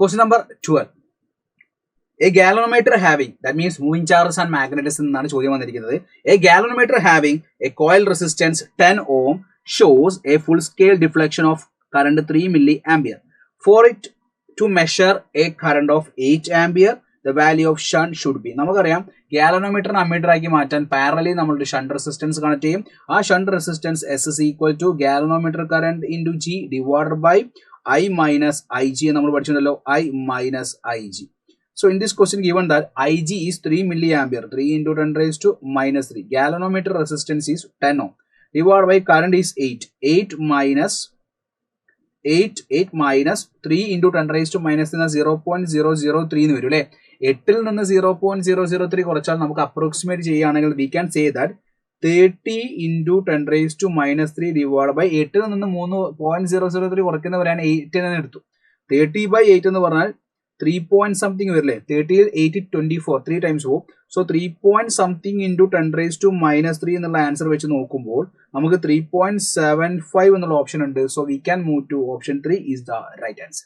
Question number 12. A galvanometer having, that means moving charges and magnetism എന്നാണ് ചോദ്യം വന്നിരിക്കുന്നത്. A galvanometer having a coil resistance 10 ohm shows a full scale deflection of current 3 milliampere. For it to measure a current of 8 ampere, the value of shunt should be. നമുക്കറിയാം ഗാലനോമീറ്ററിനെ ammeter ആക്കി മാറ്റാൻ പാരലി നമ്മളുടെ shunt resistance connect ചെയ്യും. ആ shunt resistance S is equal to galvanometer current into G divided by I minus Ig നമ്മൾ പഠിച്ചിട്ടുണ്ടല്ലോ, I minus Ig. So in this question given that Ig is 3 milliampere, 3 into 10 raised to minus 3. Galvanometer resistance is 10 ohm. Divided by current is 8. 8 minus 3 into 10 raised to minus 0.003 എന്ന് വരും അല്ലേ. 8ൽ നിന്ന് 0.003 കുറച്ചാൽ നമുക്ക് approximate ചെയ്യുകയാണെങ്കിൽ we can say that 30 into 10 raised to minus 3 divided by 8ൽ നിന്ന് 3.003 കുറയ്ക്കുന്നവരാണ് 8 എന്ന് എടുത്തു. 30 by 8 എന്ന് പറഞ്ഞാൽ 3 point something വരില്ലേ. 30 8 24 3 times പോകും. So 3 point something into 10 raised to minus 3 എന്നുള്ള ആൻസർ വെച്ച് നോക്കുമ്പോൾ നമുക്ക് 3.75 എന്നുള്ള ഓപ്ഷൻ ഉണ്ട്. So we can move to option 3 is the right answer.